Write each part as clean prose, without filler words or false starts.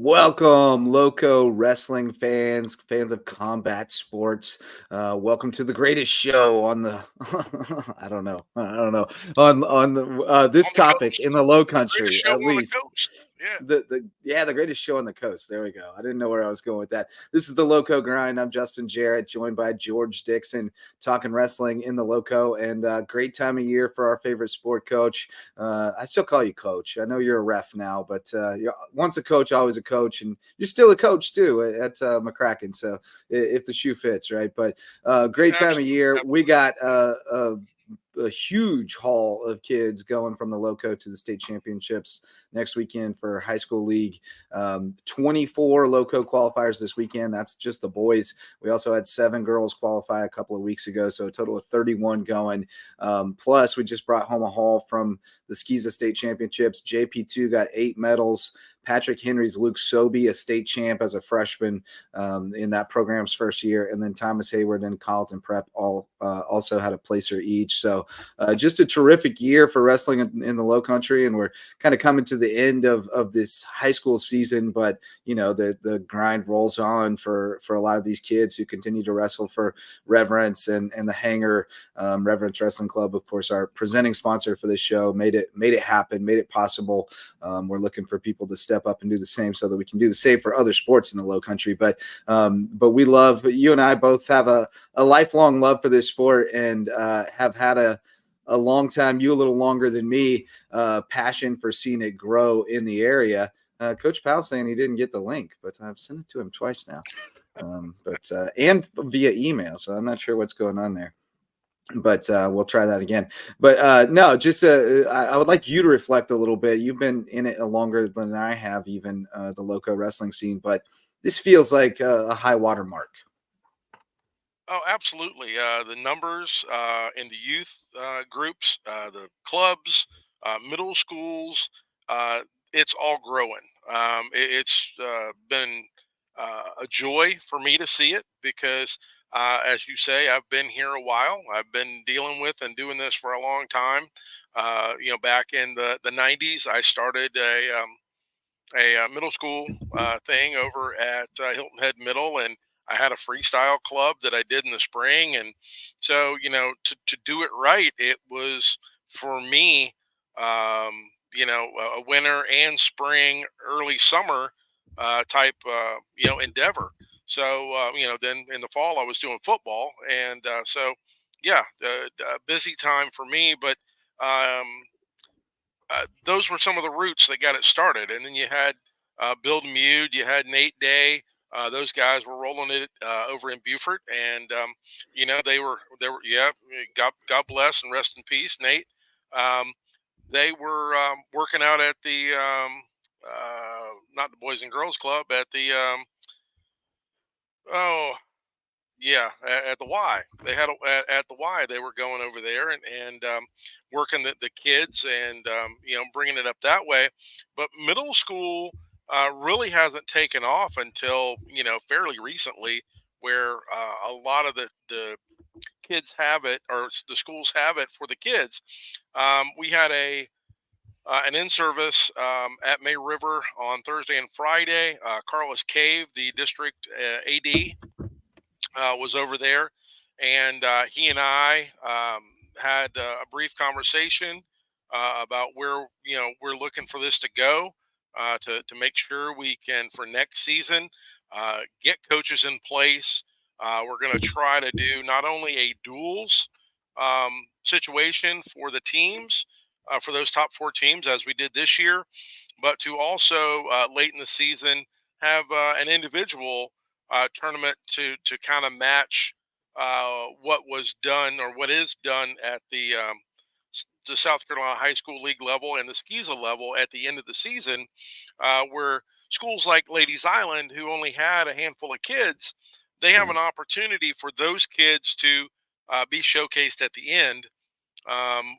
Welcome, Lowco Wrestling fans of combat sports. Welcome to the greatest show on the I don't know on the this On the topic coast. in the Low The greatest Country show at on the least. coast. Yeah. The greatest show on the coast. There we go. I didn't know where I was going with that. This is the Lowco Grind. I'm Justin Jarrett, joined by George Dixon, talking wrestling in the Loco, and great time of year for our favorite sport, Coach. I still call you Coach. I know you're a ref now, but you're once a coach, always a coach, and you're still a coach too at McCracken. So if the shoe fits, right? But great time of year. We got a huge haul of kids going from the Loco to the state championships next weekend for high school league. 24 Loco qualifiers this weekend. That's just the boys. We also had 7 girls qualify a couple of weeks ago, so a total of 31 going. Plus, we just brought home a haul from the SCISA state championships. JP2 got 8 medals. Patrick Henry's Luke Sobey, a state champ as a freshman in that program's first year. And then Thomas Hayward and Carleton Prep all also had a placer each. So just a terrific year for wrestling in the Low Country. And we're kind of coming to the end of this high school season. But, you know, the grind rolls on for a lot of these kids who continue to wrestle for Reverence and the Hangar. Reverence Wrestling Club, of course, our presenting sponsor for this show, made it happen, made it possible. We're looking for people to step up and do the same so that we can do the same for other sports in the Low Country. But we love, you and I both have a lifelong love for this sport and have had a long time, you a little longer than me, passion for seeing it grow in the area. Coach Powell saying he didn't get the link, but I've sent it to him twice now, and via email. So I'm not sure what's going on there. But we'll try that again. But no, just I would like you to reflect a little bit. You've been in it longer than I have, even the Loco wrestling scene. But this feels like a high water mark. Oh, absolutely. The numbers in the youth groups, the clubs, middle schools, it's all growing. It's been a joy for me to see it because, as you say, I've been here a while. I've been dealing with and doing this for a long time. Back in the 90s, I started a middle school thing over at Hilton Head Middle, and I had a freestyle club that I did in the spring. And so, to do it right, it was for me, a winter and spring, early summer type, endeavor. So, then in the fall, I was doing football. And yeah, busy time for me. But um, those were some of the roots that got it started. And then you had Bill Demude, you had Nate Day. Those guys were rolling it over in Beaufort, and they were yeah. God bless and rest in peace, Nate. Um, they were working out at the not the Boys and Girls Club, at the oh yeah, at the Y. They had at the Y. They were going over there and working the kids and bringing it up that way. But middle school really hasn't taken off until fairly recently, where a lot of the kids have it, or the schools have it for the kids. We had an in service at May River on Thursday and Friday. Carlos Cave, the district AD, was over there, and he and I had a brief conversation about where we're looking for this to go, to make sure we can, for next season, get coaches in place. We're going to try to do not only a duels situation for the teams, for those top 4 teams, as we did this year, but to also late in the season have an individual tournament to kind of match what was done, or what is done at the South Carolina High School League level and the SCISA level at the end of the season, where schools like Ladies Island, who only had a handful of kids, they have an opportunity for those kids to be showcased at the end,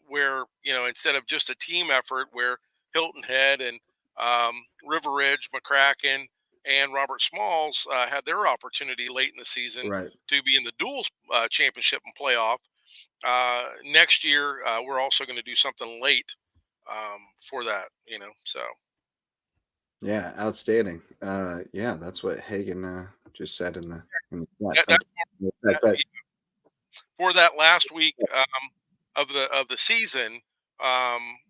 where instead of just a team effort, where Hilton Head and River Ridge, McCracken, and Robert Smalls had their opportunity late in the season Right. to be in the duals championship and playoff. Next year, we're also going to do something late for that. So Yeah, outstanding. Yeah, that's what Hagen just said in the chat. That, that, But for that last week of the season,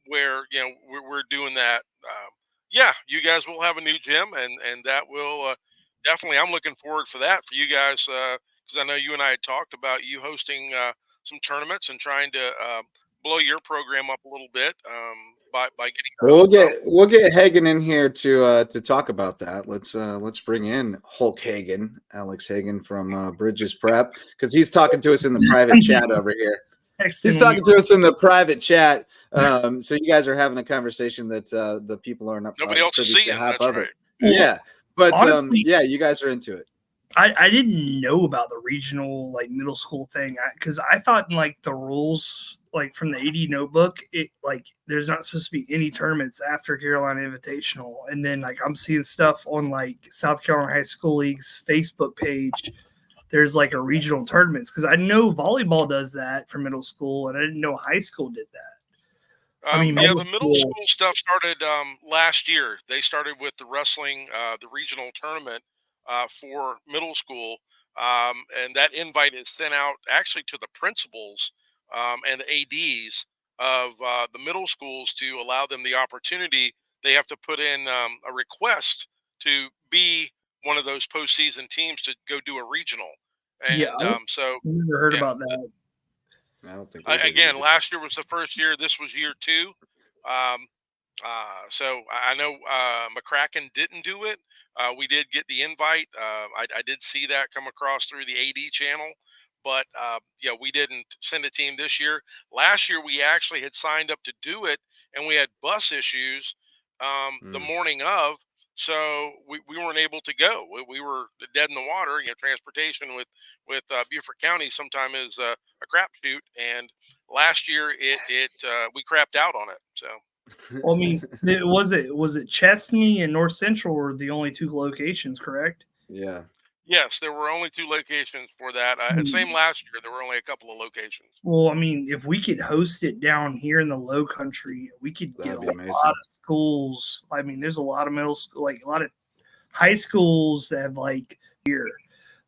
where we're doing that. Yeah, you guys will have a new gym, and that will definitely. I'm looking forward for that for you guys because I know you and I had talked about you hosting some tournaments and trying to blow your program up a little bit by getting your we'll host on. get Hagen in here to talk about that. Let's bring in Hulk Hagen, Alex Hagen from Bridges Prep, because he's talking to us in the private chat over here. He's talking to us in the private chat. So you guys are having a conversation that the people are not Nobody else is privy to seeing. half That's of right. it. Yeah, but honestly, yeah, you guys are into it. I didn't know about the regional like middle school thing because I thought in like the rules like from the AD notebook it like there's not supposed to be any tournaments after Carolina Invitational, and then like I'm seeing stuff on like South Carolina High School League's Facebook page. There's like a regional tournaments because I know volleyball does that for middle school, and I didn't know high school did that. I mean, Yeah, the middle school stuff started last year. They started with the wrestling, the regional tournament for middle school, and that invite is sent out actually to the principals and ADs of the middle schools to allow them the opportunity. They have to put in a request to be one of those postseason teams to go do a regional, and so never heard about that. I don't think again, last year was the first year. This was year 2. So I know McCracken didn't do it. We did get the invite. I did see that come across through the AD channel, but yeah, we didn't send a team this year. Last year, we actually had signed up to do it, and we had bus issues the morning of. So we weren't able to go. We were dead in the water. Transportation with Beaufort County sometime is a crapshoot, and last year we crapped out on it. So, well, I mean, was it Chesney and North Central were the only 2 locations, correct? Yeah. Yes, there were only 2 locations for that. Same last year. There were only a couple of locations. Well, I mean, if we could host it down here in the Low Country, we could get a lot of schools. I mean, there's a lot of middle school, like a lot of high schools that have like here.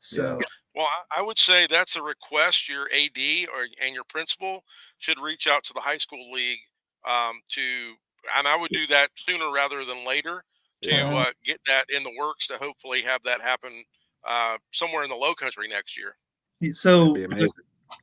So, well, I would say that's a request your AD and your principal should reach out to the high school league and I would do that sooner rather than later to get that in the works to hopefully have that happen somewhere in the Low Country next year. So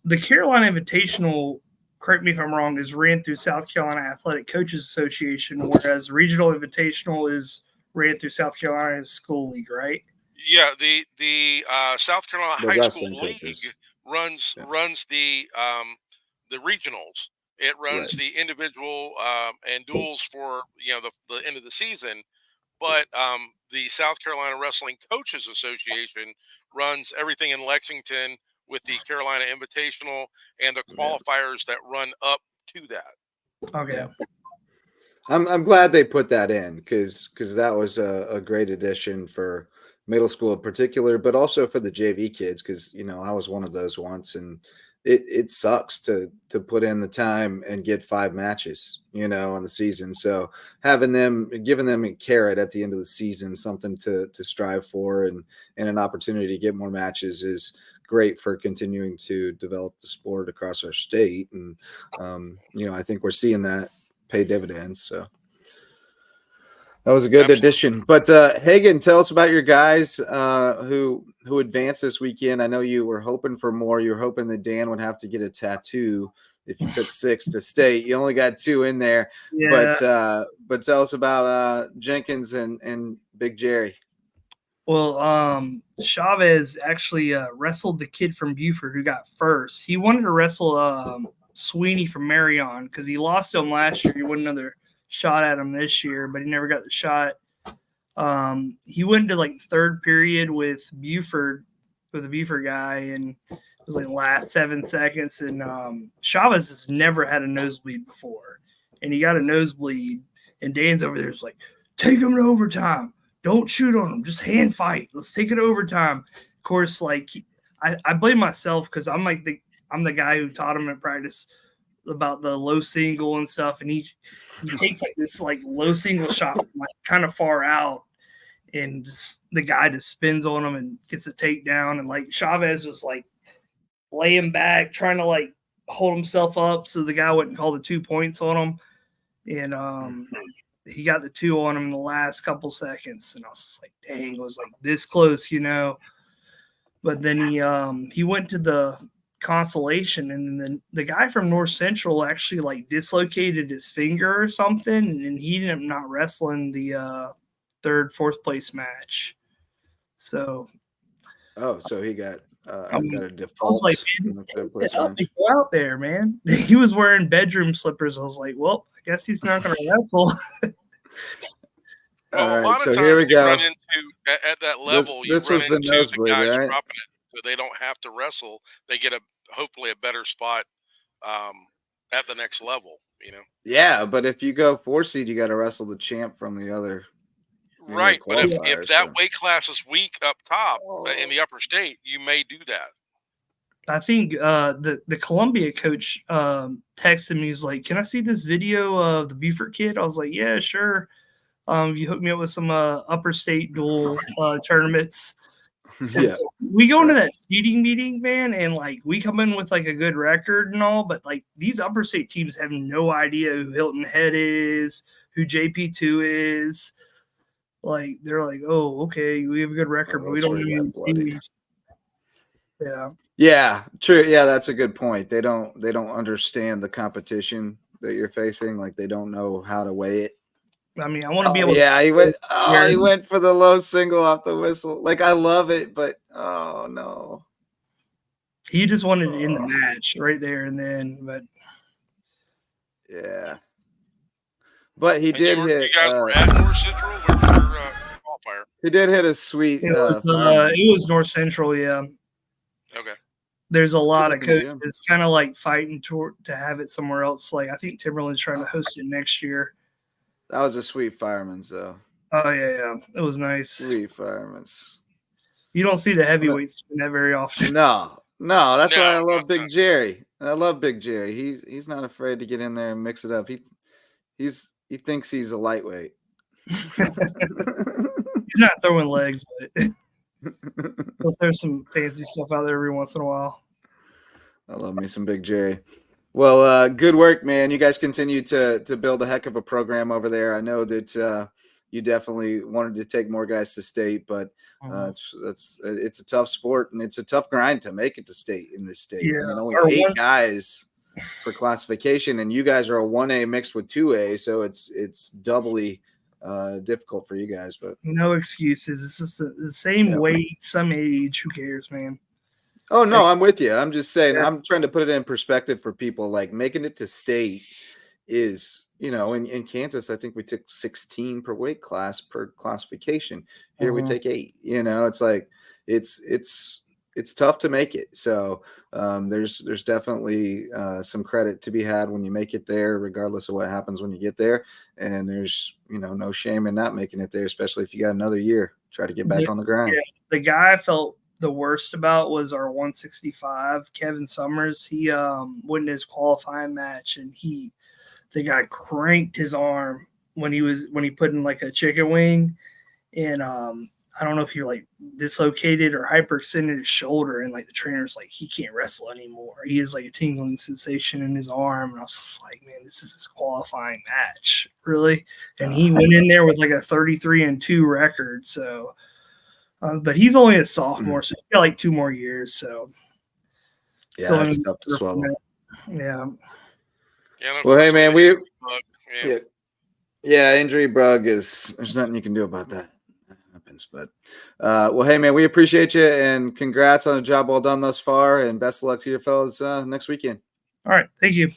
the Carolina Invitational, correct me if I'm wrong, is ran through South Carolina Athletic Coaches Association, whereas Regional Invitational is ran through South Carolina School League, right? Yeah, the South Carolina High School League runs the regionals. It runs the individual and duels for the end of the season, but the South Carolina Wrestling Coaches Association runs everything in Lexington with the Carolina Invitational and the qualifiers that run up to that. Okay. Yeah. I'm glad they put that in because that was a great addition for middle school in particular, but also for the JV kids because I was one of those once, and it sucks to put in the time and get 5 matches in the season. So giving them a carrot at the end of the season, something to strive for, and an opportunity to get more matches is great for continuing to develop the sport across our state. And I think we're seeing that pay dividends. So that was a good addition. But Hagen, tell us about your guys who advanced this weekend. I know you were hoping for more. You were hoping that Dan would have to get a tattoo if you took 6 to state. You only got 2 in there. Yeah. But tell us about Jenkins and Big Jerry. Well, Chavez actually wrestled the kid from Beaufort who got first. He wanted to wrestle Sweeney from Marion because he lost to him last year. He wanted another shot at him this year, but he never got the shot. He went to like 3rd period with a Beaufort guy, and it was like the last 7 seconds. And Chavez has never had a nosebleed before, and he got a nosebleed. And Dan's over there is like, take him to overtime. Don't shoot on him. Just hand fight. Let's take it to overtime. Of course, like I blame myself because I'm the guy who taught him in practice. about the low single and stuff, and he takes like this like low single shot from, like kind of far out, and just, the guy just spins on him and gets a takedown, and like Chavez was like laying back trying to like hold himself up so the guy wouldn't call the 2 points on him, and he got the 2 on him in the last couple seconds, and I was just like, dang, it was like this close, But then he went to the consolation, and then the guy from North Central actually like dislocated his finger or something, and he ended up not wrestling the fourth place match. So so he got got a default. I was like, man, go out there, man. He was wearing bedroom slippers. I was like, well, I guess he's not going to wrestle. Well, all right, a lot so of times here we go. Run into, at that level, this you was run the into nosebleed, the guys right? dropping it, so they don't have to wrestle. They get hopefully a better spot at the next level. Yeah, but if you go 4 seed, you got to wrestle the champ from the other. Right, but if that weight class is weak up top in the upper state, you may do that. I think the Columbia coach texted me. He's like, "Can I see this video of the Buford kid?" I was like, "Yeah, sure. You hook me up with some upper state dual tournaments." Yeah, we go into that seeding meeting, man, and like we come in with like a good record and all, but like these upper state teams have no idea who Hilton Head is, who JP2 is. Like they're like, oh, okay, we have a good record, but we don't know any teams. Yeah, true. Yeah, that's a good point. They don't understand the competition that you're facing. Like they don't know how to weigh it. I mean, I want to be able. Yeah, he went. Oh, he went for the low single off the whistle. Like I love it, but oh no. He just wanted it in the match right there and then, but yeah. But he did hit. You guys were at North Central. Where's your qualifier? He did hit a sweet. It was North Central, yeah. Okay. There's a lot of coaches kind of like fighting to have it somewhere else. Like I think Timberland's trying to host it next year. That was a sweet Fireman's though. Oh yeah, it was nice. Sweet Fireman's. You don't see the heavyweights doing that very often. No, that's why I love Big Jerry. I love Big Jerry. He's not afraid to get in there and mix it up. He thinks he's a lightweight. He's not throwing legs, but there's some fancy stuff out there every once in a while. I love me some Big Jerry. Well, good work, man. You guys continue to build a heck of a program over there. I know that you definitely wanted to take more guys to state, but it's a tough sport and it's a tough grind to make it to state in this state. Yeah. I mean, only 8 guys for classification, and you guys are a 1A mixed with 2A, so it's doubly difficult for you guys. But no excuses. It's just the same weight, some age. Who cares, man? Oh no, I'm with you. I'm just saying, I'm trying to put it in perspective for people. Like making it to state is, in Kansas, I think we took 16 per weight class per classification. Here we take 8. It's like it's tough to make it. So there's definitely some credit to be had when you make it there, regardless of what happens when you get there. And there's no shame in not making it there, especially if you got another year. Try to get back on the grind. Yeah, the guy I felt the worst about was our 165, Kevin Summers. He went in his qualifying match, and the guy cranked his arm when he put in like a chicken wing, and I don't know if he like dislocated or hyperextended his shoulder, and like the trainer's like, he can't wrestle anymore. He has like a tingling sensation in his arm, and I was just like, man, this is his qualifying match, really. And he went in there with like a 33-2 record, so. But he's only a sophomore, so he's got like 2 more years. So, yeah, that's tough to swallow. Yeah. Well, hey, man, injury bug there's nothing you can do about that. That happens, but well, hey, man, we appreciate you and congrats on a job well done thus far, and best of luck to your fellas next weekend. All right, thank you.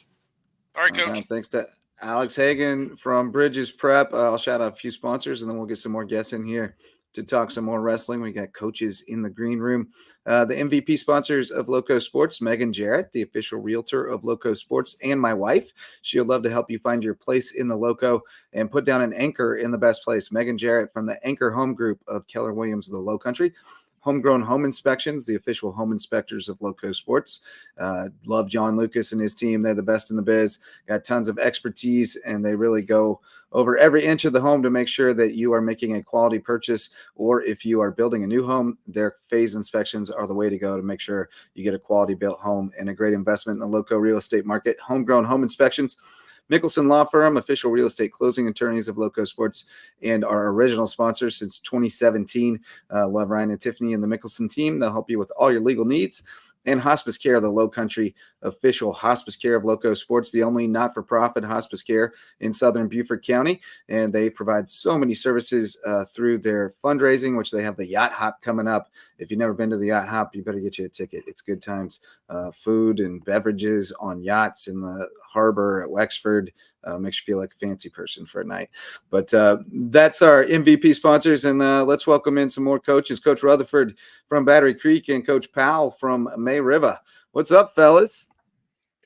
All right, Coach. Thanks to Alex Hagan from Bridges Prep. I'll shout out a few sponsors, and then we'll get some more guests in here to talk some more wrestling. We got coaches in the green room. The MVP sponsors of Lowco Sports, Megan Jarrett, the official realtor of Lowco Sports, and my wife. She'll love to help you find your place in the Lowco and put down an anchor in the best place. Megan Jarrett from the Anchor Home Group of Keller Williams, the Low Country. Homegrown Home Inspections, the official home inspectors of Lowco Sports. Love John Lucas and his team. They're the best in the biz. Got tons of expertise, and they really go over every inch of the home to make sure that you are making a quality purchase, or if you are building a new home, their phase inspections are the way to go to make sure you get a quality built home and a great investment in the Lowco real estate market. Homegrown Home Inspections. Mickelson Law Firm, official real estate closing attorneys of Lowco Sports, and our original sponsor since 2017. Love Ryan and Tiffany and the Mickelson team. They'll help you with all your legal needs. And Hospice Care, the Low Country official hospice care of Lowco Sports, the only not-for-profit hospice care in Southern Beaufort County. And they provide so many services through their fundraising, which they have the Yacht Hop coming up. If you've never been to the Yacht Hop, you better get you a ticket. It's good times. Food and beverages on yachts in the harbor at Wexford. Makes you feel like a fancy person for a night. But that's our MVP sponsors. And let's welcome in some more coaches. Coach Rutherford from Battery Creek and Coach Powell from May River. What's up, fellas?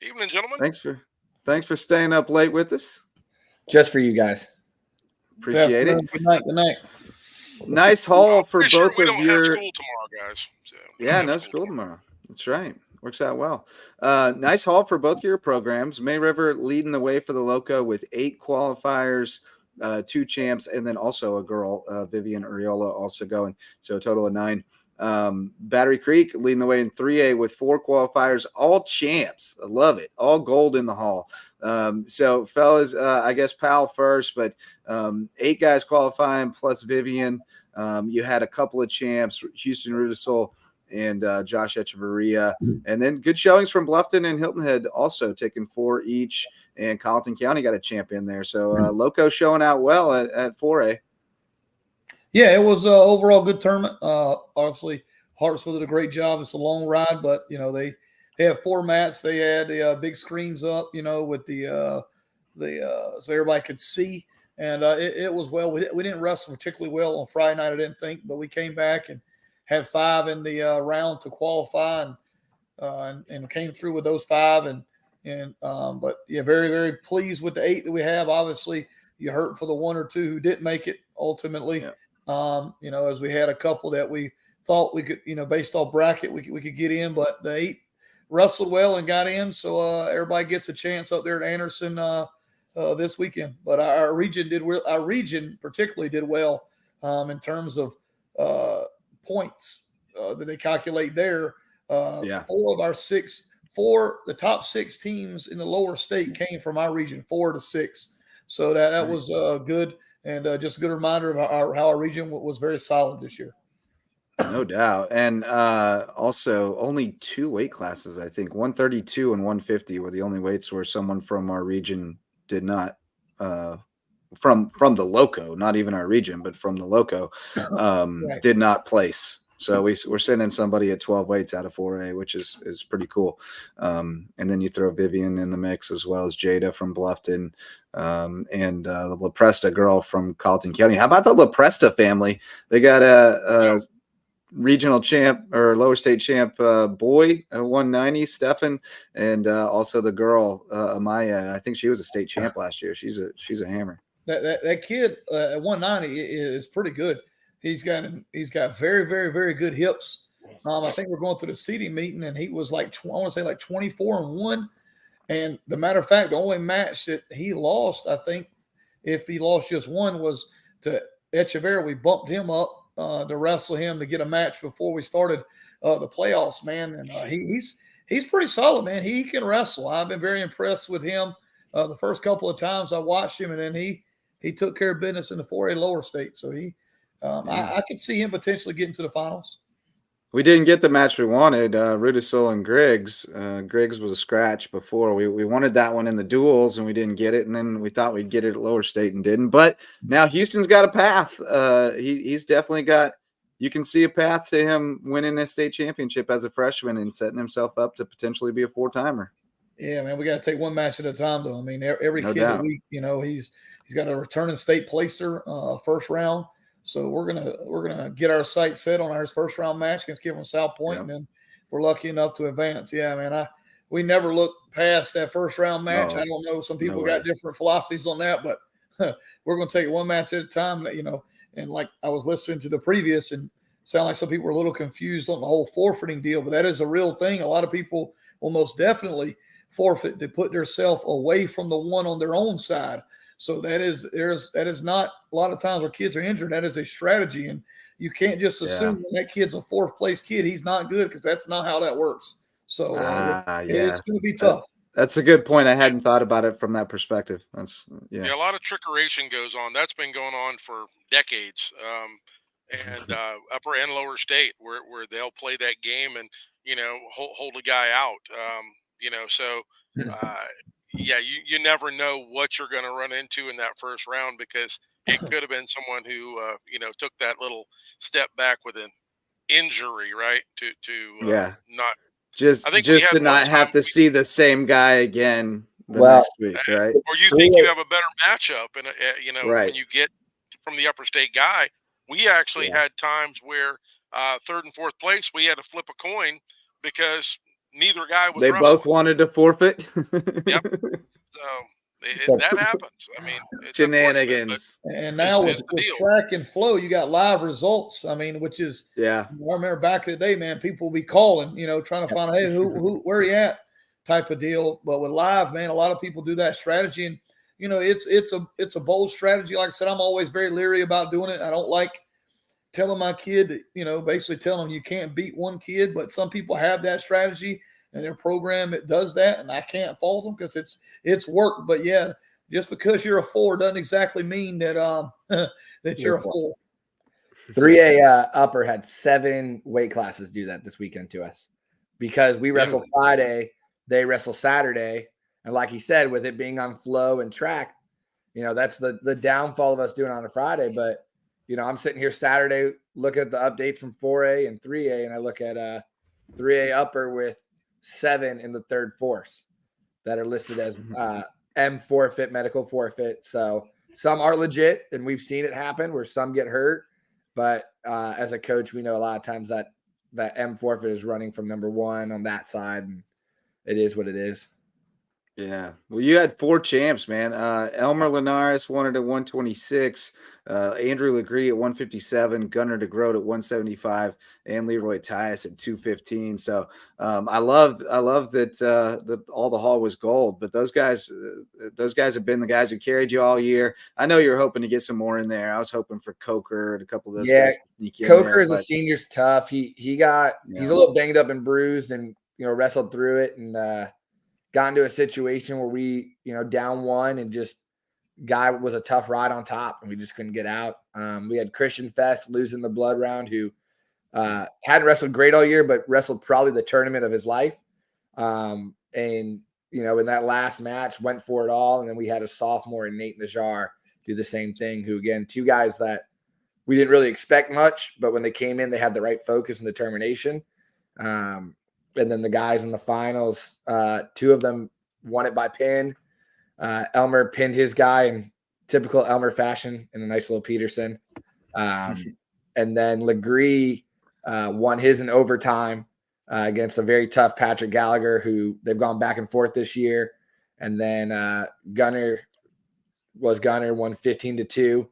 Evening, gentlemen. Thanks for staying up late with us. Just for you guys. Appreciate it. Good night. Good night. Nice haul for both we of don't your. have school tomorrow, guys. So Yeah, no school tomorrow. That's right. Works out well. Nice haul for both of your programs. May River leading the way for the Lowco with 8 qualifiers, 2 champs, and then also a girl, Vivian Uriola, also going. So a total of 9. Battery Creek leading the way in 3A with 4 qualifiers, all champs. I love it. All gold in the hall. So fellas, I guess Powell first, but 8 guys qualifying plus Vivian. You had a couple of champs, Houston Rudisol and Josh Echeverria, and then good showings from Bluffton and Hilton Head also taking 4 each, and Colleton County got a champ in there. So Lowco showing out well at 4A. Yeah, it was overall good tournament. Obviously, Hartsville did a great job. It's a long ride, but they have 4 mats. They had the big screens up, with the so everybody could see, and it was well. We didn't wrestle particularly well on Friday night, I didn't think, but we came back and had 5 in the round to qualify, and came through with those 5, but yeah, very, very pleased with the 8 that we have. Obviously, you hurt for the 1 or 2 who didn't make it ultimately. Yeah. As we had a couple that we thought we could, based off bracket, we could get in, but the 8 wrestled well and got in. So everybody gets a chance up there at Anderson this weekend. But our region particularly did well in terms of points that they calculate there. 4 of our 6, the top 6 teams in the lower state came from our region, 4 to 6. So that was good, and just a good reminder of how our region was very solid this year. No doubt. And also only 2 weight classes, I think 132 and 150 were the only weights where someone from our region did not from the Lowco, not even our region, but from the Lowco, Right. did not place. So we're sending somebody at 12 weights out of 4A, which is pretty cool. And then you throw Vivian in the mix, as well as Jada from Bluffton, and the La Presta girl from Colleton County. How about the La Presta family? They got a regional champ or lower state champ boy at 190, Stefan, and also the girl Amaya. I think she was a state champ last year. She's a hammer. That kid at 190 is pretty good. He's got very, very, very good hips. I think we're going through the seeding meeting, and he was like I want to say like 24-1. And the matter of fact, the only match that he lost, I think, if he lost just one, was to Echeverria. We bumped him up to wrestle him to get a match before we started the playoffs, man. And he's pretty solid, man. He can wrestle. I've been very impressed with him the first couple of times I watched him, and then he took care of business in the 4A lower state. So I could see him potentially getting to the finals. We didn't get the match we wanted, Rudisol and Griggs. Griggs was a scratch before. We wanted that one in the duels, and we didn't get it. And then we thought we'd get it at lower state and didn't. But now Houston's got a path. He's definitely got – you can see a path to him winning a state championship as a freshman and setting himself up to potentially be a 4-timer. Yeah, man, we got to take one match at a time, though. I mean, every No kid doubt. a week, he's got a returning state placer first round. So we're gonna get our sights set on our first round match against Kid from South Point, Yep. and then we're lucky enough to advance. Yeah, man, we never look past that first round match. No, I don't know, some people no got way. different philosophies on that, but we're gonna take it one match at a time. And like I was listening to the previous and sound like some people are a little confused on the whole forfeiting deal, but that is a real thing. A lot of people will most definitely forfeit to put themselves away from the one on their own side. So that is not a lot of times where kids are injured. That is a strategy, and you can't just assume that kid's a fourth place kid. He's not good, because that's not how that works. So it's going to be tough. That's a good point. I hadn't thought about it from that perspective. That's a lot of trickeration goes on. That's been going on for decades. And upper and lower state where they'll play that game and, hold a guy out. So you never know what you're going to run into in that first round, because it could have been someone who, took that little step back with an injury, right. Not just to not have to see the same guy again next week, right? Or you think you have a better matchup, and right. when you get from the upper state guy, we actually had times where third and fourth place we had to flip a coin because neither guy was. They wrestling. Both wanted to forfeit. Yep. So that happens. I mean, it's shenanigans. And now with track and flow, you got live results. I mean, which is I remember back in the day, man, people would be calling, trying to find, hey, where are you at, type of deal. But with live, man, a lot of people do that strategy, and it's a bold strategy. Like I said, I'm always very leery about doing it. I don't like telling my kid, basically telling them you can't beat one kid, but some people have that strategy. And their program, it does that, and I can't fault them because it's work. But yeah, just because you're a 4 doesn't exactly mean that that you're a 4. 3A upper had 7 weight classes do that this weekend to us, because we wrestle Friday, they wrestle Saturday, and like he said, with it being on flow and track, that's the downfall of us doing it on a Friday. But I'm sitting here Saturday looking at the updates from 4A and 3A, and I look at 3A upper with 7 in the third force that are listed as M forfeit, medical forfeit. So some are legit, and we've seen it happen where some get hurt. But as a coach, we know a lot of times that M forfeit is running from number 1 on that side, and it is what it is. Yeah. Well, you had 4 champs, man. Elmer Linares won it at 126, Andrew Legree at 157, Gunnar DeGroat at 175, and Leroy Tyus at 215. So I love that all the hall was gold. But those guys have been the guys who carried you all year. I know you're hoping to get some more in there. I was hoping for Coker and a couple of those guys to sneak in Coker there, as a senior's tough. He's a little banged up and bruised, and wrestled through it, and got into a situation where we, down 1, and just guy was a tough ride on top, and we just couldn't get out. We had Christian Fest losing the blood round, who hadn't wrestled great all year, but wrestled probably the tournament of his life. And, in that last match went for it all. And then we had a sophomore in Nate Najar do the same thing, who, again, 2 guys that we didn't really expect much, but when they came in, they had the right focus and determination. And then the guys in the finals, 2 of them won it by pin. Elmer pinned his guy in typical Elmer fashion in a nice little Peterson. And then Legree won his in overtime against a very tough Patrick Gallagher, who they've gone back and forth this year. And then Gunnar won 15-2.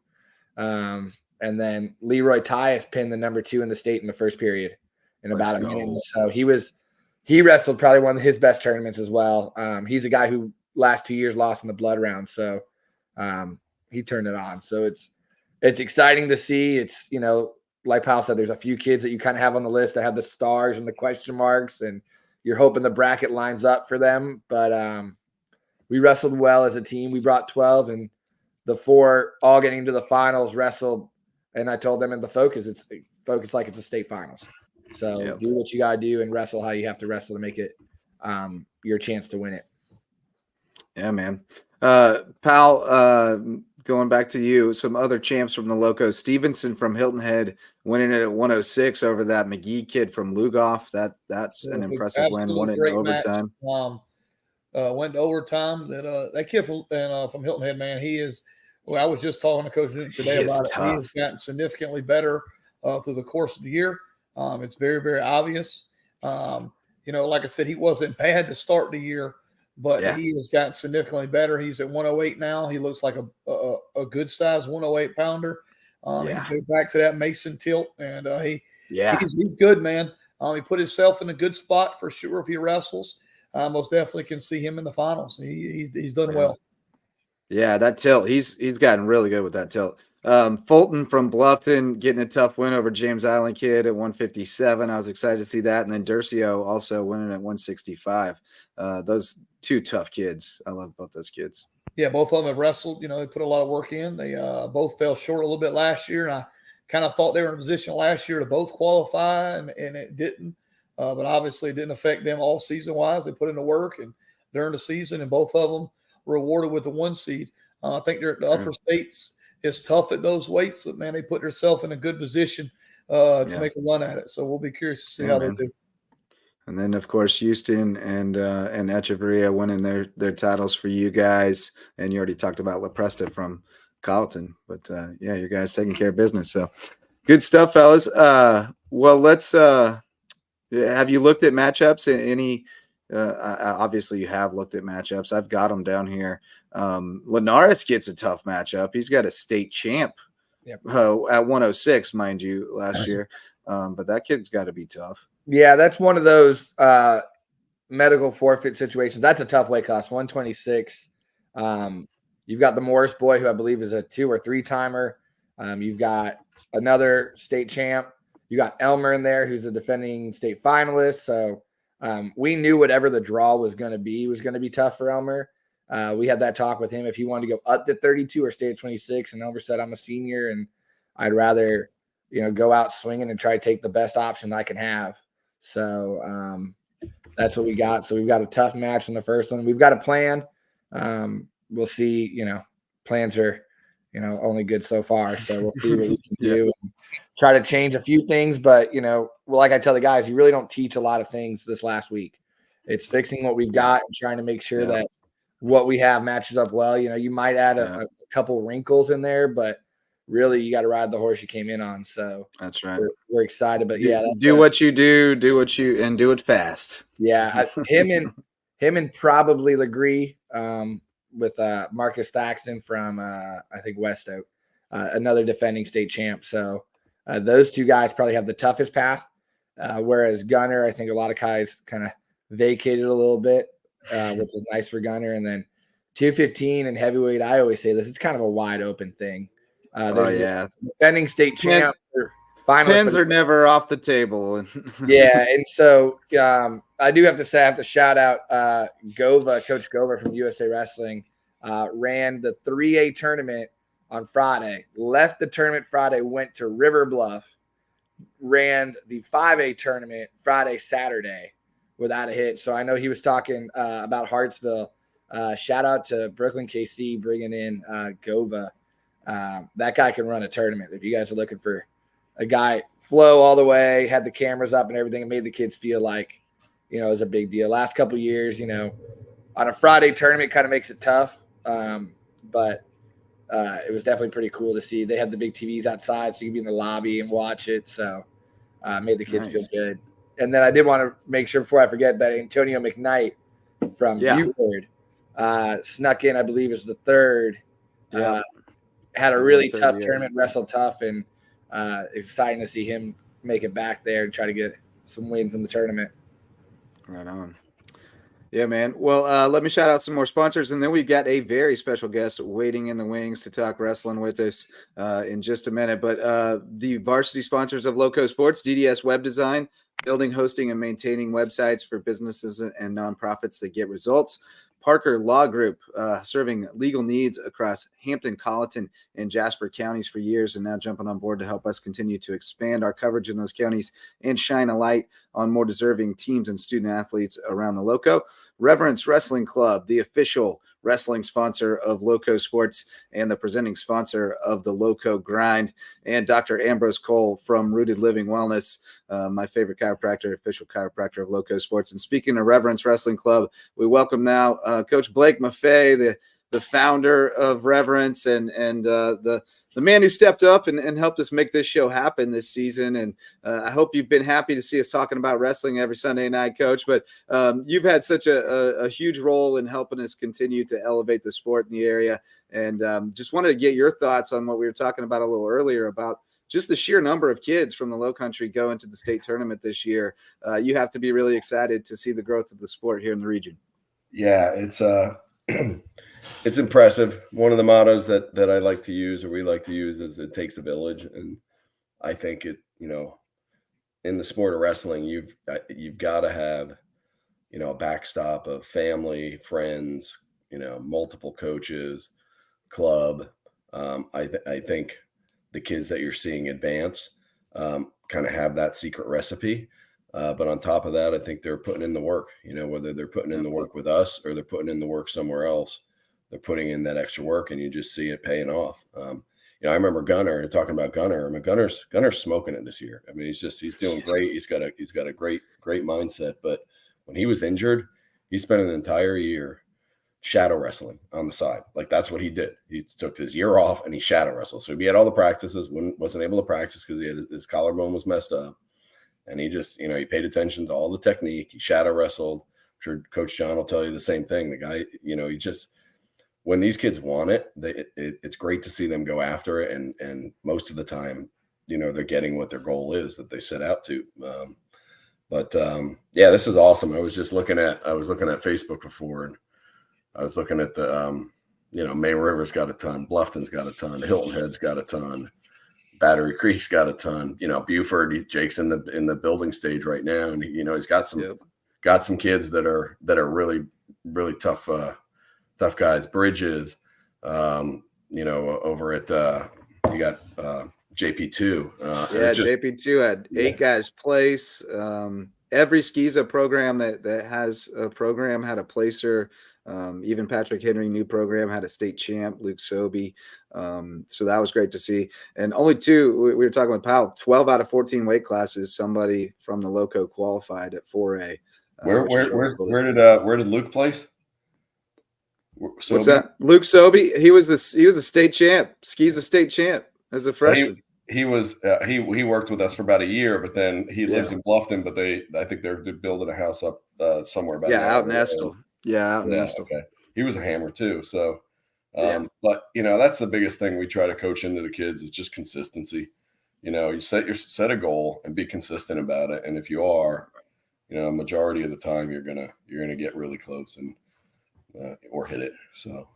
And then Leroy Tyus pinned the number 2 in the state in the first period in about a minute. So he wrestled probably one of his best tournaments as well. He's a guy who last 2 years lost in the blood round. So he turned it on. So it's exciting to see. It's, like Powell said, there's a few kids that you kind of have on the list that have the stars and the question marks, and you're hoping the bracket lines up for them. But we wrestled well as a team. We brought 12, and the 4 all getting into the finals wrestled. And I told them in the focus like it's a state finals. So do what you got to do and wrestle how you have to wrestle to make it your chance to win it. Yeah, man. Pal, going back to you, some other champs from the Lowco. Stevenson from Hilton Head winning it at 106 over that McGee kid from Lugoff. That's an impressive win. Won it in overtime. Went to overtime. That kid from Hilton Head, man, he is. Well, I was just talking to Coach Newton today about it. He has gotten significantly better through the course of the year. It's very, very obvious. Like I said, he wasn't bad to start the year, but he has gotten significantly better. He's at 108 now. He looks like a good size 108 pounder. He's going back to that Mason tilt, and Yeah. He's good, man. He put himself in a good spot for sure if he wrestles. Most definitely can see him in the finals. He's done well. Yeah, that tilt. He's gotten really good with that tilt. Fulton from Bluffton getting a tough win over James Island Kid at 157. I was excited to see that. And then Durcio also winning at 165. Those two tough kids. I love both those kids. Yeah, both of them have wrestled. They put a lot of work in. They both fell short a little bit last year. And I kind of thought they were in a position last year to both qualify, and it didn't. But obviously it didn't affect them all season-wise. They put in the work and during the season, and both of them were awarded with the 1 seed. I think they're at the upper states. It's tough at those weights, but, man, they put themselves in a good position to make a run at it. So we'll be curious to see how they do. And then, of course, Houston and Echeverria winning their titles for you guys. And you already talked about La Presta from Carleton. But, yeah, you guys taking care of business. So good stuff, fellas. Well, let's have you looked at matchups in any obviously you have looked at matchups. I've got them down here. Linares gets a tough matchup. He's got a state champ at 106, mind you, last year. But that kid's got to be tough. Yeah, that's one of those medical forfeit situations. That's a tough weight class, 126. You've got the Morris boy, who I believe is a 2 or 3 timer. You've got another state champ. You got Elmer in there, who's a defending state finalist. So we knew whatever the draw was going to be tough for Elmer. We had that talk with him if he wanted to go up to 32 or stay at 26. And Elmer said, I'm a senior and I'd rather, go out swinging and try to take the best option I can have. So that's what we got. So we've got a tough match in the first one. We've got a plan. We'll see, plans are, only good so far. So we'll see what we can do and try to change a few things. But, like I tell the guys, you really don't teach a lot of things this last week. It's fixing what we've got and trying to make sure that what we have matches up well. You might add a couple wrinkles in there, but really you got to ride the horse you came in on. So that's right. We're excited, but do what you do it fast. Yeah. Him and probably Legree, with Marcus Thaxton from I think West Oak, another defending state champ. So those two guys probably have the toughest path, whereas Gunner, I think a lot of guys kind of vacated a little bit, which was nice for Gunner. And then 215 and heavyweight, I always say this, it's kind of a wide open thing. Defending state champ. Pins are never off the table. Yeah, and so I do have to shout out Coach Gova from USA Wrestling. Ran the 3A tournament on Friday, left the tournament Friday, went to River Bluff, ran the 5A tournament Friday, Saturday without a hit. So I know he was talking about Hartsville. Shout out to Brooklyn KC bringing in Gova. That guy can run a tournament. If you guys are looking for a guy, flow all the way, had the cameras up and everything, and made the kids feel like, it was a big deal. Last couple of years, on a Friday tournament kind of makes it tough. But it was definitely pretty cool to see. They had the big TVs outside, so you could be in the lobby and watch it. So made the kids feel good. And then I did want to make sure before I forget that Antonio McKnight from Buford snuck in, I believe is the third. Had a really tough tournament, wrestled tough, and exciting to see him make it back there and try to get some wins in the tournament. Right on. Yeah, man. Well, let me shout out some more sponsors, and then we've got a very special guest waiting in the wings to talk wrestling with us in just a minute. But the varsity sponsors of Lowco Sports, DDS Web Design, building, hosting, and maintaining websites for businesses and nonprofits that get results. Parker Law Group, serving legal needs across Hampton, Colleton, and Jasper counties for years, and now jumping on board to help us continue to expand our coverage in those counties and shine a light on more deserving teams and student athletes around the Lowco. Reverence Wrestling Club, the official wrestling sponsor of Lowco Sports and the presenting sponsor of the Lowco Grind, and Dr. Ambrose Cole from Rooted Living Wellness, my favorite chiropractor, official chiropractor of Lowco Sports. And speaking of Reverence Wrestling Club, we welcome now Coach Blake Maffei, the founder of Reverence and the man who stepped up and helped us make this show happen this season. And I hope you've been happy to see us talking about wrestling every Sunday night, Coach. But you've had such a huge role in helping us continue to elevate the sport in the area. And just wanted to get your thoughts on what we were talking about a little earlier about just the sheer number of kids from the Low Country go into the state tournament this year. You have to be really excited to see the growth of the sport here in the region. Yeah, it's it's impressive. One of the mottos that I like to use, or we like to use, is it takes a village. And I think it, in the sport of wrestling, you've got to have, a backstop of family, friends, multiple coaches, club. I think the kids that you're seeing advance kind of have that secret recipe. But on top of that, I think they're putting in the work, whether they're putting in the work with us or they're putting in the work somewhere else, they're putting in that extra work, and you just see it paying off. I remember Gunner, talking about Gunner. I mean, Gunner's smoking it this year. I mean, he's doing great. He's got a great mindset. But when he was injured, he spent an entire year shadow wrestling on the side. Like, that's what he did. He took his year off and he shadow wrestled. So he had all the practices, wasn't able to practice because his collarbone was messed up. And he just, he paid attention to all the technique. He shadow wrestled. I'm sure Coach John will tell you the same thing. The guy, he just, when these kids want it, it's great to see them go after it. And most of the time, they're getting what their goal is that they set out to. Yeah, this is awesome. I was looking at Facebook before, and I was looking at the, May River's got a ton, Bluffton's got a ton, Hilton Head's got a ton, Battery Creek's got a ton. Buford, Jake's in the building stage right now, and he's got some kids that are really, really tough guys. Bridges, over at you got JP2. JP2 had 8 guys place. Every SCISA program that has a program had a placer. Even Patrick Henry, new program, had a state champ, Luke Sobey. So that was great to see. And only 2, we were talking with Powell, 12 out of 14 weight classes, somebody from the Lowco qualified at 4A. Where did Luke place? Sobey? What's that? Luke Sobey. He was a state champ, SCISA state champ as a freshman. He was he worked with us for about a year, but then he lives in Bluffton. But I think they're building a house up somewhere about out in Estill. Yeah, out in Estill. Okay. He was a hammer too. So, but that's the biggest thing we try to coach into the kids is just consistency. You set a goal and be consistent about it, and if you are, a majority of the time you're gonna get really close and or hit it. So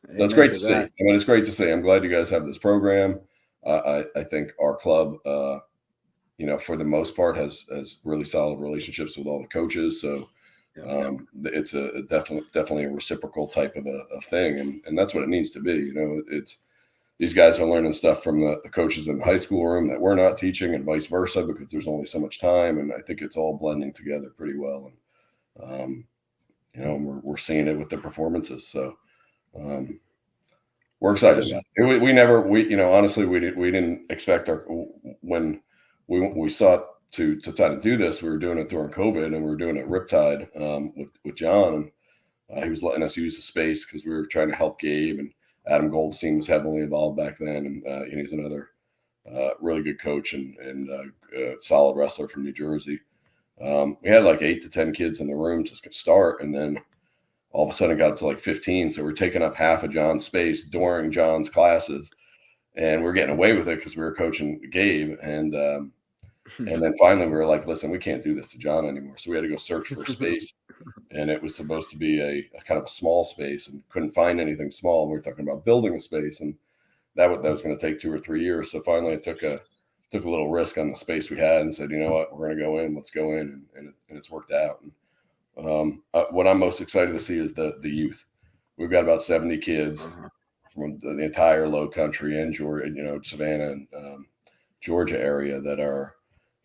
that's great to see. I mean, it's great to see. I'm glad you guys have this program. I think our club, for the most part, has really solid relationships with all the coaches. So it's a definitely a reciprocal type of a thing, and that's what it needs to be. It's these guys are learning stuff from the coaches in the high school room that we're not teaching, and vice versa, because there's only so much time. And I think it's all blending together pretty well. And we're seeing it with the performances. So. We're excited about it. Honestly, we didn't expect when we sought to try to do this. We were doing it during COVID, and we were doing it Riptide with John, and he was letting us use the space because we were trying to help Gabe, and Adam Goldstein was heavily involved back then, and he's another really good coach and solid wrestler from New Jersey. We had like 8 to 10 kids in the room to start, and then all of a sudden it got up to like 15. So we're taking up half of John's space during John's classes, and we're getting away with it because we were coaching Gabe. And then finally we were like, listen, we can't do this to John anymore. So we had to go search for a space, and it was supposed to be a kind of a small space, and couldn't find anything small. We were talking about building a space, and that was going to take 2 or 3 years. So finally I took a little risk on the space we had and said, you know what, we're going to go in, let's go in. And it's worked out. And, what I'm most excited to see is the youth. We've got about 70 kids from the entire Low Country and Georgia, Savannah and Georgia area that are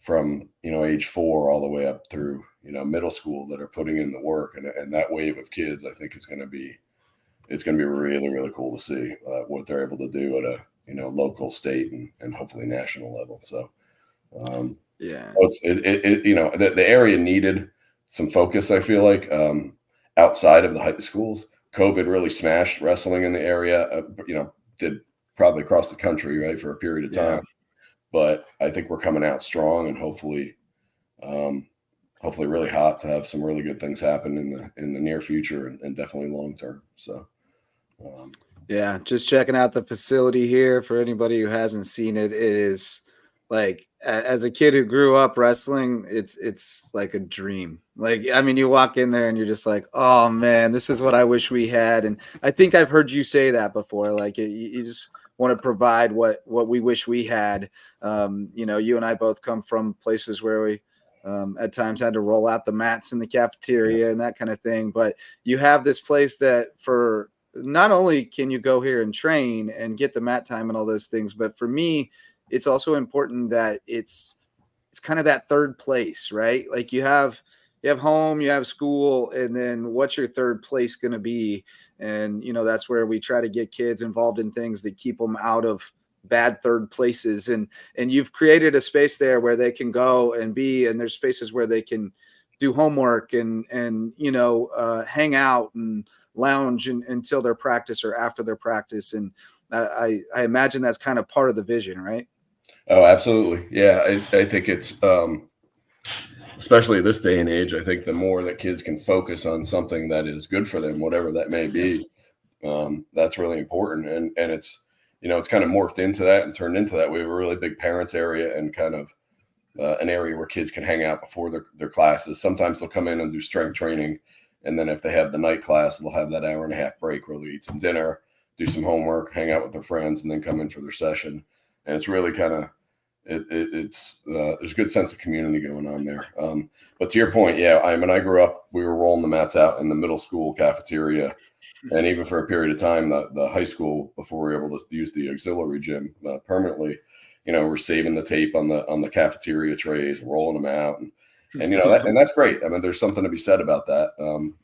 from age 4 all the way up through middle school that are putting in the work, and that wave of kids I think is going to be really, really cool to see what they're able to do at a local, state, and hopefully national level. So the area needed some focus, I feel like, outside of the high schools. COVID really smashed wrestling in the area, did probably across the country, right, for a period of time. But I think we're coming out strong, and hopefully really hot to have some really good things happen in the near future and definitely long term. So Yeah, just checking out the facility here for anybody who hasn't seen it. It is like as a kid who grew up wrestling, it's like a dream. Like I mean, you walk in there and you're just like, oh man, this is what I wish we had. And I think I've heard you say that before. Like you just want to provide what we wish we had. You know, you and I both come from places where we at times had to roll out the mats in the cafeteria and that kind of thing. But you have this place that for not only can you go here and train and get the mat time and all those things, but for me, it's also important that it's kind of that third place, right? Like you have home, you have school, and then what's your third place going to be? And, you know, that's where we try to get kids involved in things that keep them out of bad third places. And you've created a space there where they can go and be, and there's spaces where they can do homework and you know, hang out and lounge until their practice or after their practice. And I imagine that's kind of part of the vision, right? Oh, absolutely. Yeah. I think it's, especially this day and age, I think the more that kids can focus on something that is good for them, whatever that may be, that's really important. And it's, you know, it's kind of morphed into that and turned into that. We have a really big parents area and kind of an area where kids can hang out before their classes. Sometimes they'll come in and do strength training. And then if they have the night class, they'll have that hour and a half break where they eat some dinner, do some homework, hang out with their friends, and then come in for their session. And it's really kind of, there's a good sense of community going on there. But to your point, yeah, when I grew up, we were rolling the mats out in the middle school cafeteria. And even for a period of time, the high school, before we were able to use the auxiliary gym permanently, you know, we're saving the tape on the cafeteria trays, rolling them out. And you know, and that's great. I mean, there's something to be said about that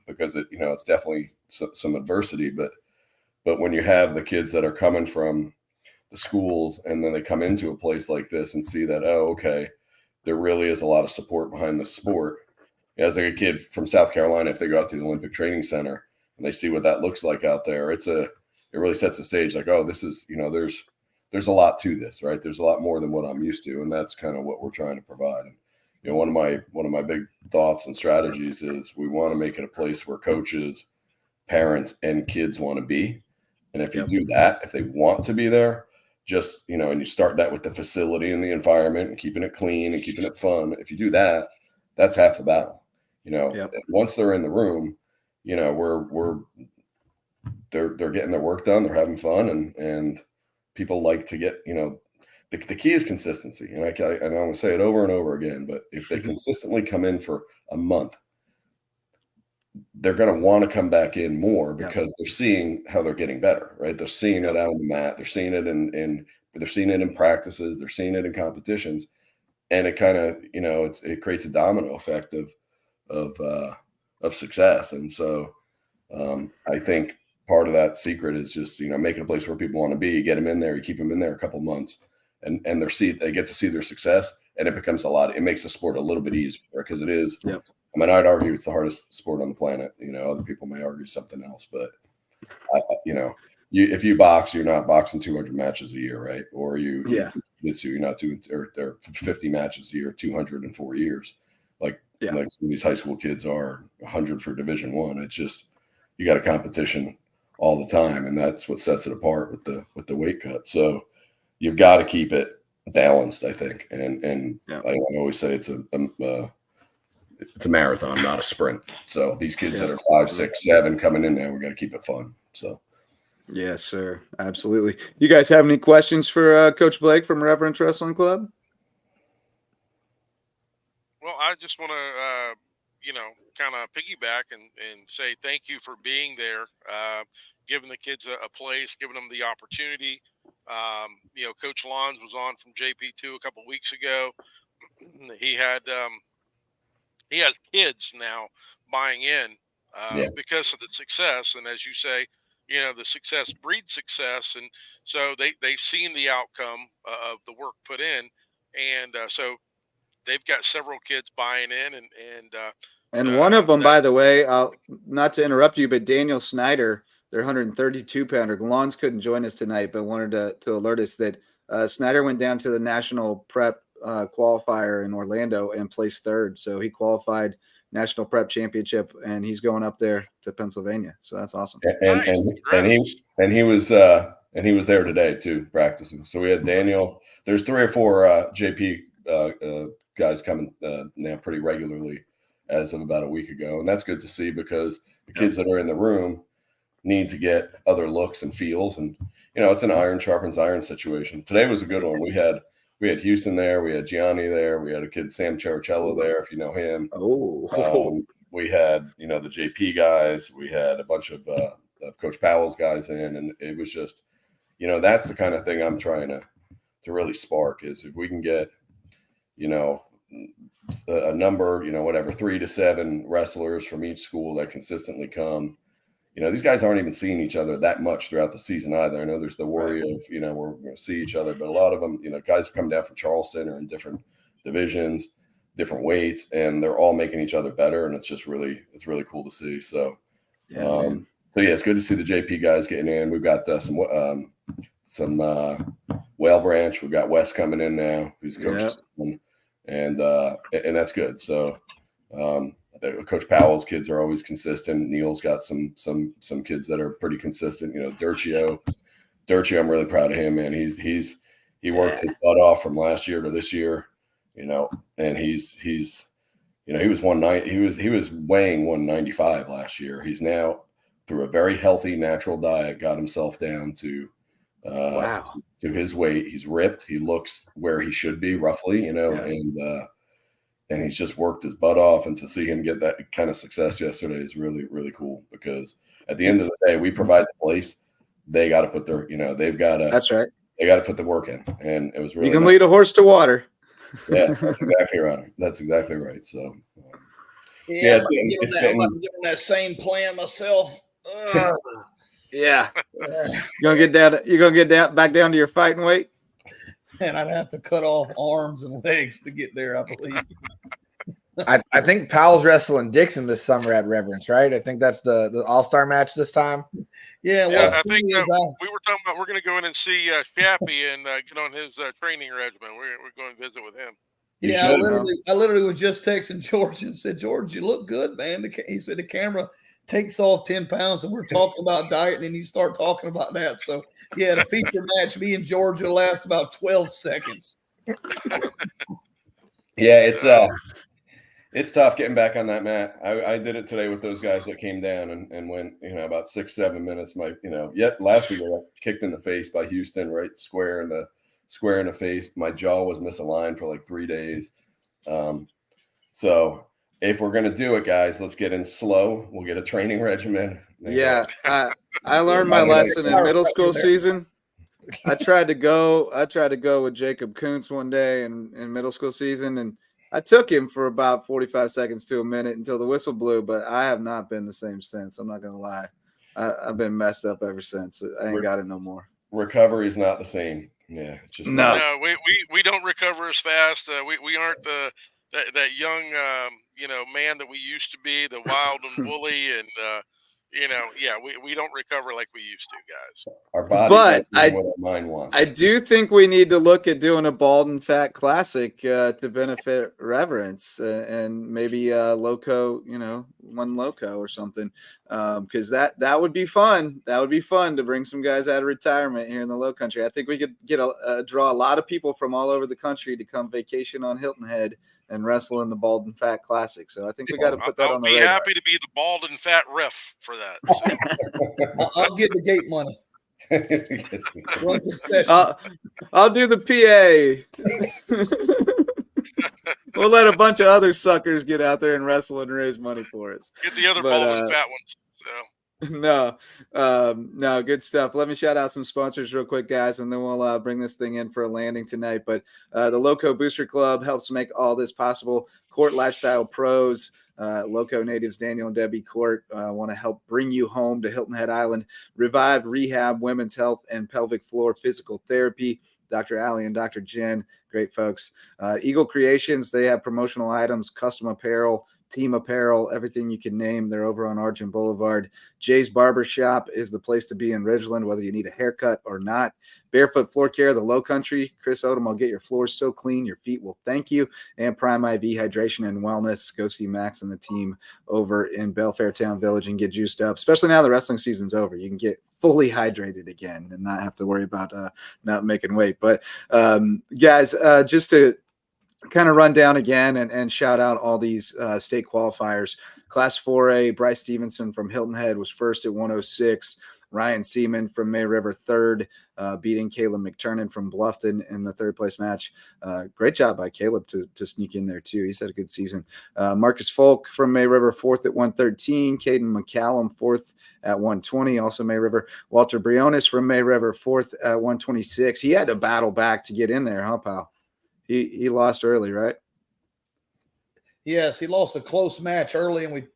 because it, you know, it's definitely some adversity. But when you have the kids that are coming from the schools and then they come into a place like this and see that, oh, okay, there really is a lot of support behind the sport. As like a kid from South Carolina, if they go out to the Olympic Training Center and they see what that looks like out there, it really sets the stage. Like, oh, this is, you know, there's a lot to this, right? There's a lot more than what I'm used to, and that's kind of what we're trying to provide. And you know, one of my big thoughts and strategies is we want to make it a place where coaches, parents, and kids want to be. And if you do that, if they want to be there, just, you know, and you start that with the facility and the environment and keeping it clean and keeping it fun. If you do that, that's half the battle. You know, once they're in the room, you know, they're getting their work done, they're having fun, and people like to get, you know, the key is consistency. And I'm going to say it over and over again, but if they consistently come in for a month, they're going to want to come back in more because they're seeing how they're getting better, right? They're seeing it out on the mat. They're seeing it they're seeing it in practices. They're seeing it in competitions. And it kind of, you know, it creates a domino effect of success. And so I think part of that secret is just, you know, making a place where people want to be, get them in there, you keep them in there a couple months, and they get to see their success, and it makes the sport a little bit easier because it is. Yep. I mean, I'd argue it's the hardest sport on the planet. You know, other people may argue something else, but you know, if you box, you're not boxing 200 matches a year, right? Or you're not doing or 50 matches a year, 200 in 4 years. Like some of these high school kids are 100 for Division I. It's just, you got a competition all the time, and that's what sets it apart with the weight cut. So you've got to keep it balanced, I think. And I always say it's a marathon, not a sprint. So these kids that are 5, 6, 7 coming in there, we got to keep it fun. So. Yes, sir. Absolutely. You guys have any questions for Coach Blake from Reverence Wrestling Club? Well, I just want to, you know, kind of piggyback and say thank you for being there, giving the kids a place, giving them the opportunity. You know, Coach Lons was on from JP2 a couple weeks ago. He had kids now buying in because of the success. And as you say, you know, the success breeds success. And so they've seen the outcome of the work put in. And so they've got several kids buying in, and one of them, by the way, not to interrupt you, but Daniel Snyder, their 132-pounder. Lons couldn't join us tonight, but wanted to alert us that Snyder went down to the national prep qualifier in Orlando and placed third. So he qualified national prep championship, and he's going up there to Pennsylvania. So that's awesome. And he was there today too, practicing. So we had Daniel. There's 3 or 4 JP guys coming now pretty regularly as of about a week ago, and that's good to see because the kids that are in the room need to get other looks and feels, and it's an iron sharpens iron situation. Today was a good one. We had Houston there, we had Gianni there, we had a kid Sam Chericello there, if you know him. We had the JP guys, we had a bunch of Coach Powell's guys in, and it was just that's the kind of thing I'm trying to really spark, is if we can get a number, whatever, 3 to 7 wrestlers from each school that consistently come. These guys aren't even seeing each other that much throughout the season either. I know there's the worry of, we're going to see each other, but a lot of them, guys come down from Charleston or in different divisions, different weights, and they're all making each other better. And it's just really cool to see. So, it's good to see the JP guys getting in. We've got some Whale Branch. We've got Wes coming in now, who's coaching, and that's good. So, Coach Powell's kids are always consistent. Neil's got some kids that are pretty consistent. Durchio, I'm really proud of him, man. He worked his butt off from last year to this year, and he was he was weighing 195 last year. He's now, through a very healthy natural diet, got himself down to his weight. He's ripped. He looks where he should be roughly, and he's just worked his butt off. And to see him get that kind of success yesterday is really, really cool, because at the end of the day, we provide the place. They got to put their, that's right. They got to put the work in. And it was really, you can lead a horse to water. Yeah, that's exactly right. That's exactly right. So, I'm getting that same plan myself. Yeah. You're gonna get back down to your fighting weight. And I'd have to cut off arms and legs to get there, I believe. I think Powell's wrestling Dixon this summer at Reverence, right? I think that's the all-star match this time. Yeah, I think we were talking about we're going to go in and see Shappy and get on his training regimen. We're going to visit with him. Yeah, I literally was just texting George and said, George, you look good, man. He said the camera takes off 10 pounds, and we're talking about diet, and then you start talking about that. So, yeah, the feature match, me and George, will last about 12 seconds. Yeah, it's tough getting back on that mat. I did it today with those guys that came down and went, about 6-7 minutes. Last week I got kicked in the face by Houston, right square in the face. My jaw was misaligned for like 3 days. So if we're gonna do it, guys, let's get in slow. We'll get a training regimen. Yeah, I learned my lesson in middle school season. I tried to go with Jacob Kuntz one day in middle school season, and I took him for about 45 seconds to a minute until the whistle blew, but I have not been the same since. I'm not going to lie. I've been messed up ever since. I ain't got it no more. Recovery is not the same. Yeah. Just no, we don't recover as fast. We aren't that young, man that we used to be, the wild and woolly, and, we don't recover like we used to, guys. Our body, what our mind wants. I do think we need to look at doing a bald and fat classic to benefit Reverence and maybe Lowco, one Lowco or something, because that would be fun. That would be fun to bring some guys out of retirement here in the Low Country. I think we could draw a lot of people from all over the country to come vacation on Hilton Head and wrestle in the Bald and Fat Classic. So I think we got to put that on the radar. I'll be happy to be the Bald and Fat ref for that. I'll get the gate money. I'll do the PA. We'll let a bunch of other suckers get out there and wrestle and raise money for us. Get the other bald and fat ones. No, good stuff. Let me shout out some sponsors real quick, guys, and then we'll bring this thing in for a landing tonight. But the Lowco Booster Club helps make all this possible. Court Lifestyle Pros, Lowco natives Daniel and Debbie Court want to help bring you home to Hilton Head Island. Revive Rehab, Women's Health and Pelvic Floor Physical Therapy. Dr. Allie and Dr. Jen, great folks. Eagle Creations, they have promotional items, custom apparel, team apparel, everything you can name. They're over on Argent Boulevard. Jay's Barbershop is the place to be in Ridgeland, whether you need a haircut or not. Barefoot Floor Care, the Low Country. Chris Odom will get your floors so clean your feet will thank you. And Prime IV Hydration and Wellness. Go see Max and the team over in Belfair Town Village and get juiced up, especially now the wrestling season's over. You can get fully hydrated again and not have to worry about not making weight. But guys, just to kind of run down again and shout out all these state qualifiers. Class 4A, Bryce Stevenson from Hilton Head was first at 106. Ryan Seaman from May River third, beating Caleb McTurnan from Bluffton in the third place match. Great job by Caleb to sneak in there too. He's had a good season. Marcus Folk from May River fourth at 113. Caden McCallum fourth at 120. Also May River. Walter Briones from May River fourth at 126. He had to battle back to get in there, huh, pal? He lost early, right? Yes, he lost a close match early, and we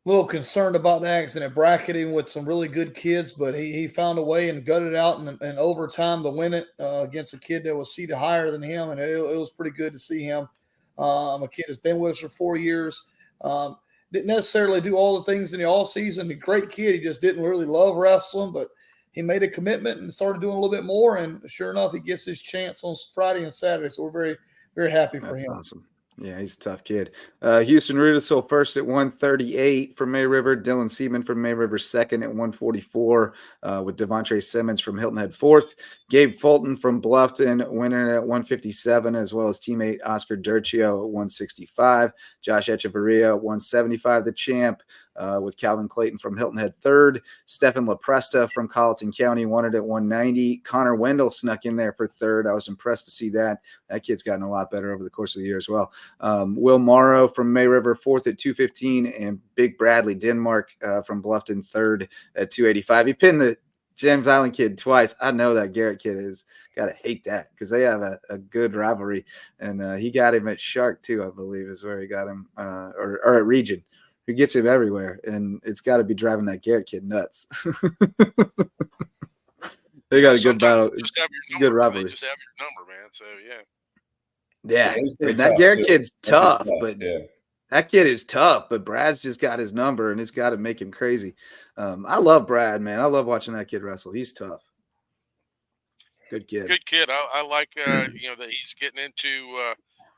a little concerned about the accident bracketing with some really good kids, but he found a way and gutted it out in overtime to win it against a kid that was seated higher than him, and it was pretty good to see him. A kid that's been with us for 4 years. Didn't necessarily do all the things in the offseason. A great kid. He just didn't really love wrestling, but he made a commitment and started doing a little bit more, and sure enough, he gets his chance on Friday and Saturday, so we're very, very happy for him. Awesome. Yeah, he's a tough kid. Houston Rudisill first at 138 from May River. Dylan Seaman from May River second at 144 with Devontre Simmons from Hilton Head fourth. Gabe Fulton from Bluffton winning at 157, as well as teammate Oscar Durcio at 165. Josh Echeverria at 175, the champ, with Calvin Clayton from Hilton Head third. Stephen LaPresta from Colleton County won it at 190. Connor Wendell snuck in there for third. I was impressed to see that. That kid's gotten a lot better over the course of the year as well. Will Morrow from May River fourth at 215, and Big Bradley Denmark from Bluffton third at 285. He pinned the James Island kid twice. I know that Garrett kid is got to hate that because they have a good rivalry, and he got him at Shark too, I believe, is where he got him, or at Region. He gets him everywhere, and it's got to be driving that Garrett kid nuts. They got a good battle, good rivalry. Just have your number, man. So yeah. Yeah, and that Garrett kid's tough, but that kid is tough. But Brad's just got his number, and it's got to make him crazy. I love Brad, man. I love watching that kid wrestle. He's tough. Good kid. Good kid. I like that he's getting into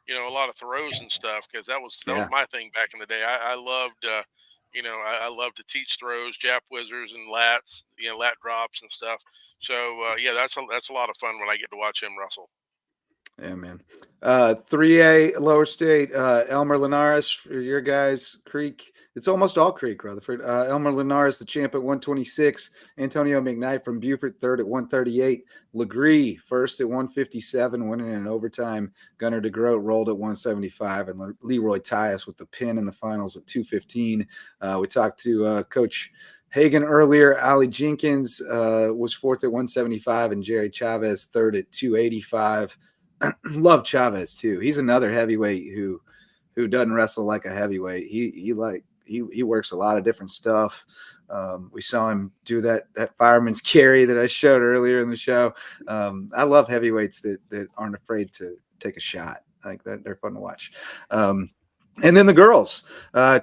a lot of throws and stuff, because that was my thing back in the day. I loved I love to teach throws, Jap whizzers, and lats, lat drops and stuff. So that's a lot of fun when I get to watch him wrestle. Yeah, man. 3A Lower State, Elmer Linares for your guys. Creek. It's almost all Creek, Rutherford. Elmer Linares, the champ at 126. Antonio McKnight from Beaufort, third at 138. Legree, first at 157, winning in overtime. Gunnar DeGroat rolled at 175. And Leroy Tyus with the pin in the finals at 215. We talked to Coach Hagan earlier. Ali Jenkins was fourth at 175, and Jerry Chavez third at 285. Love Chavez too. He's another heavyweight who doesn't wrestle like a heavyweight. He works a lot of different stuff. We saw him do that fireman's carry that I showed earlier in the show. I love heavyweights that aren't afraid to take a shot like that. They're fun to watch. And then the girls,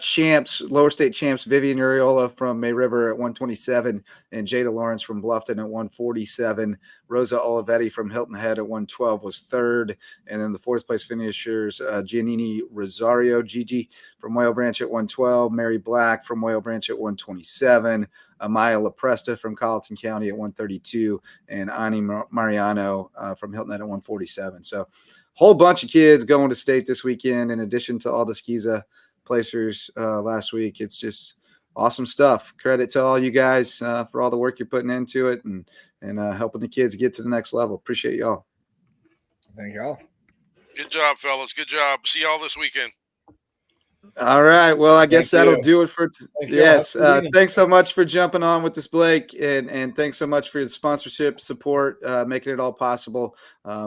champs, Lower State champs, Vivian Uriola from May River at 127, and Jada Lawrence from Bluffton at 147. Rosa Olivetti from Hilton Head at 112 was third. And then the fourth place finishers, Giannini Rosario, Gigi from Whale Branch at 112, Mary Black from Whale Branch at 127, Amaya LaPresta from Colleton County at 132, and Ani Mariano from Hilton Head at 147. So whole bunch of kids going to state this weekend, in addition to all the SCISA placers last week. It's just awesome stuff. Credit to all you guys for all the work you're putting into it and helping the kids get to the next level. Appreciate y'all. Thank y'all. Good job, fellas. Good job. See y'all this weekend. All right. Well, I guess that'll do it for yes. Thanks so much for jumping on with us, Blake, and thanks so much for your sponsorship support, making it all possible.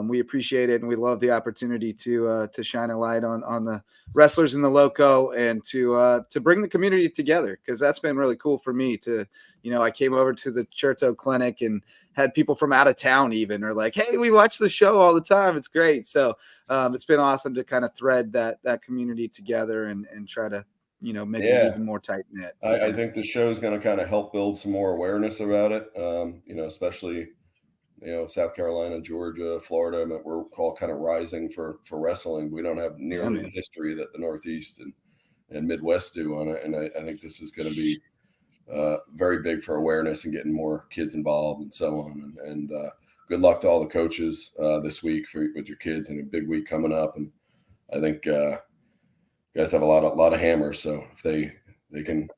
We appreciate it, and we love the opportunity to shine a light on the wrestlers in the Lowco and to bring the community together, because that's been really cool for me. I came over to the Cherto Clinic and had people from out of town even are like, hey, we watch the show all the time. It's great. So it's been awesome to kind of thread that community together and try to, make it even more tight knit. I think the show is going to kind of help build some more awareness about it. Especially, South Carolina, Georgia, Florida. I mean, we're all kind of rising for wrestling. We don't have nearly the history that the Northeast and Midwest do on it. And I think this is going to be very big for awareness and getting more kids involved and so on. And good luck to all the coaches this week with your kids, and a big week coming up. And I think you guys have a lot of hammers. So if they can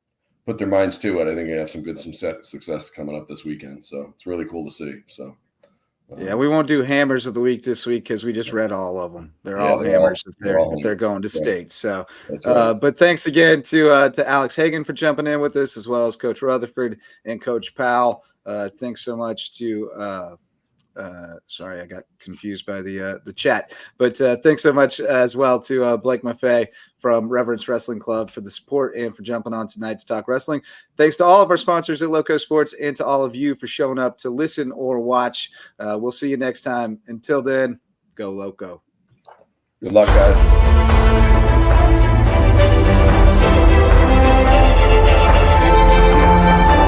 put their minds to it, I think they have some success coming up this weekend. So it's really cool to see. So. Yeah, we won't do hammers of the week this week because we just read all of them. They're all hammers if they're going to state. So, but thanks again to Alex Hagan for jumping in with us, as well as Coach Rutherford and Coach Powell. Thanks so much to sorry, I got confused by the chat, but thanks so much as well to Blake Maffei from Reverence Wrestling Club for the support and for jumping on tonight to talk wrestling. Thanks to all of our sponsors at Lowco Sports and to all of you for showing up to listen or watch. We'll see you next time. Until then, go Lowco. Good luck, guys.